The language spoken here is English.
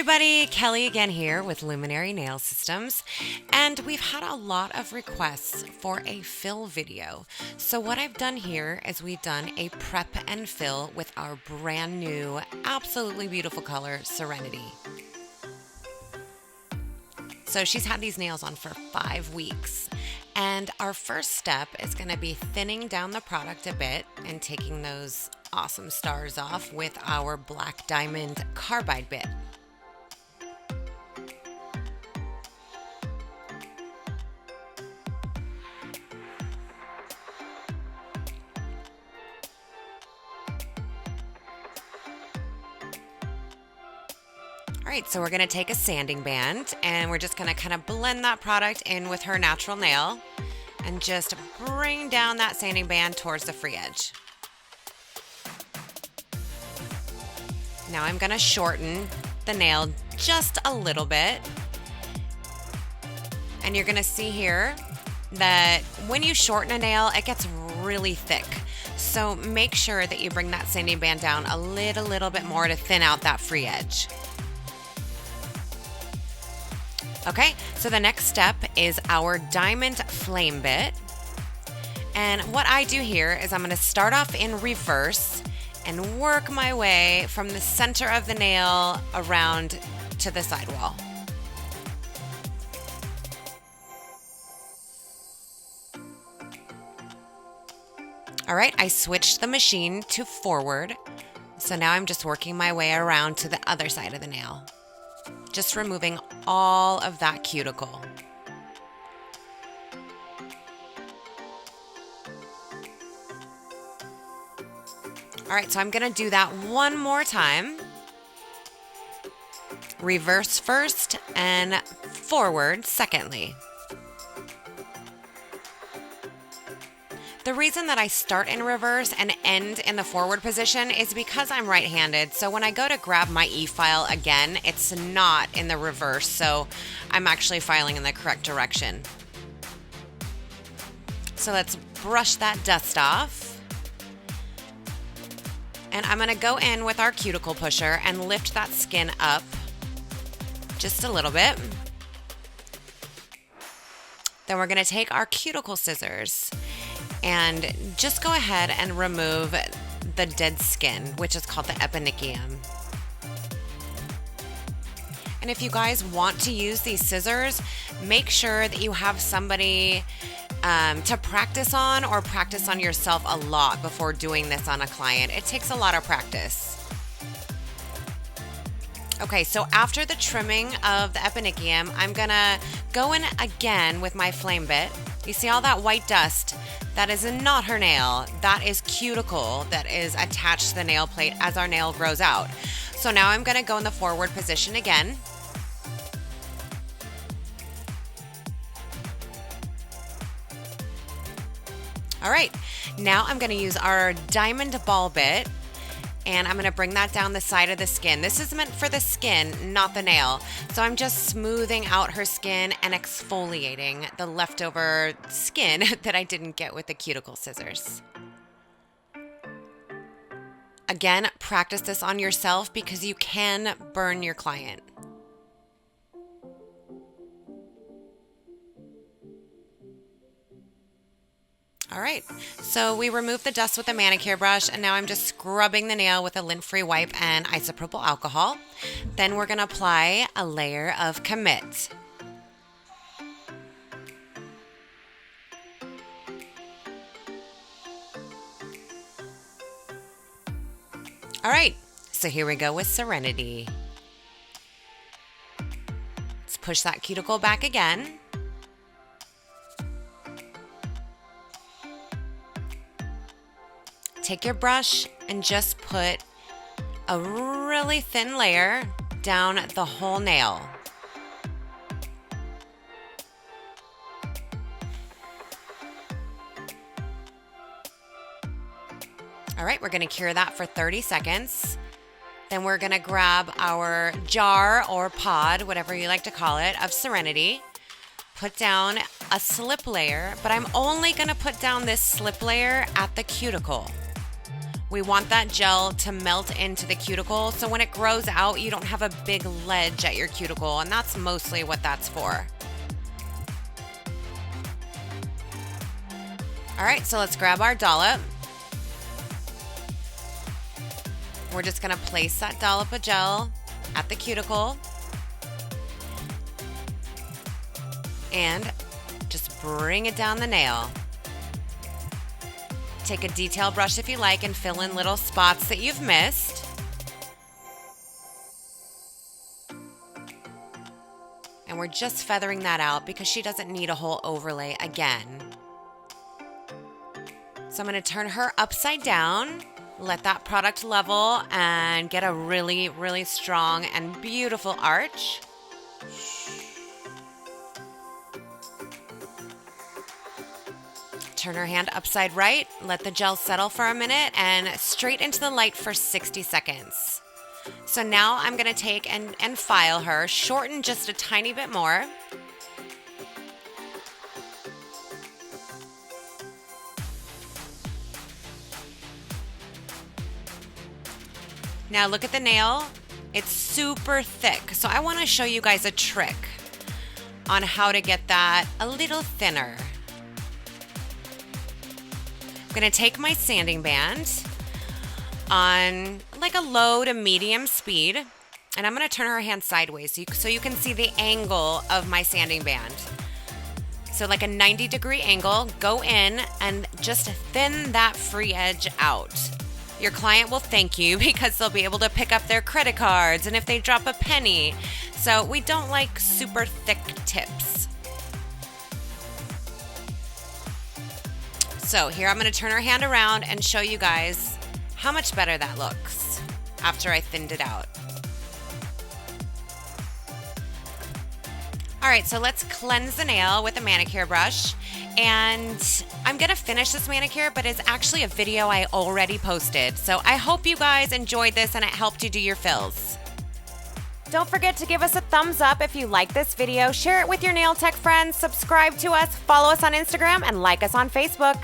everybody, Kelly again here with Luminary Nail Systems, and we've had a lot of requests for a fill video. So what I've done here is we've done a prep and fill with our brand new, absolutely beautiful color, Serenity. So she's had these nails on for 5 weeks, and our first step is going to be thinning down the product a bit and taking those awesome stars off with our black diamond carbide bit. All right, so we're going to take a sanding band and we're just going to kind of blend that product in with her natural nail and just bring down that sanding band towards the free edge. Now I'm going to shorten the nail just a little bit. And you're going to see here that when you shorten a nail, it gets really thick. So make sure that you bring that sanding band down a little bit more to thin out that free edge. Okay, so the next step is our diamond flame bit. And what I do here is I'm going to start off in reverse and work my way from the center of the nail around to the sidewall. All right, I switched the machine to forward. So now I'm just working my way around to the other side of the nail. Just removing all of that cuticle. All right, so I'm going to do that one more time. Reverse first and forward secondly. The reason that I start in reverse and end in the forward position is because I'm right-handed. So when I go to grab my e-file again, it's not in the reverse. So I'm actually filing in the correct direction. So let's brush that dust off. And I'm going to go in with our cuticle pusher and lift that skin up just a little bit. Then we're going to take our cuticle scissors and just go ahead and remove the dead skin, which is called the eponychium. And if you guys want to use these scissors, make sure that you have somebody to practice on or practice on yourself a lot before doing this on a client. It takes a lot of practice. Okay, so after the trimming of the eponychium, I'm gonna go in again with my flame bit. You see all that white dust? That is not her nail. That is cuticle that is attached to the nail plate as our nail grows out. So now I'm gonna go in the forward position again. All right, now I'm gonna use our diamond ball bit and I'm gonna bring that down the side of the skin. This is meant for the skin, not the nail. So I'm just smoothing out her skin and exfoliating the leftover skin that I didn't get with the cuticle scissors. Again, practice this on yourself because you can burn your client. All right, so we removed the dust with a manicure brush and now I'm just scrubbing the nail with a lint-free wipe and isopropyl alcohol. Then we're gonna apply a layer of commit. All right, so here we go with Serenity. Let's push that cuticle back again. Take your brush and just put a really thin layer down the whole nail. All right, we're gonna cure that for 30 seconds. Then we're gonna grab our jar or pod, whatever you like to call it, of Serenity. Put down a slip layer, but I'm only gonna put down this slip layer at the cuticle. We want that gel to melt into the cuticle, so when it grows out, you don't have a big ledge at your cuticle, and that's mostly what that's for. All right, so let's grab our dollop. We're just gonna place that dollop of gel at the cuticle and just bring it down the nail. Take a detail brush if you like and fill in little spots that you've missed. And we're just feathering that out because she doesn't need a whole overlay again. So I'm going to turn her upside down, let that product level, and get a really, really strong and beautiful arch. Turn her hand upside right, let the gel settle for a minute, and straight into the light for 60 seconds. So now I'm going to take and file her, shorten just a tiny bit more. Now look at the nail, it's super thick. So I want to show you guys a trick on how to get that a little thinner. I'm gonna take my sanding band on like a low to medium speed, and I'm gonna turn her hand sideways so you can see the angle of my sanding band. So like a 90-degree angle, go in and just thin that free edge out. Your client will thank you because they'll be able to pick up their credit cards and if they drop a penny. So we don't like super thick tips. So here I'm going to turn her hand around and show you guys how much better that looks after I thinned it out. All right, so let's cleanse the nail with a manicure brush. And I'm going to finish this manicure, but it's actually a video I already posted. So I hope you guys enjoyed this and it helped you do your fills. Don't forget to give us a thumbs up if you like this video, share it with your nail tech friends, subscribe to us, follow us on Instagram, and like us on Facebook.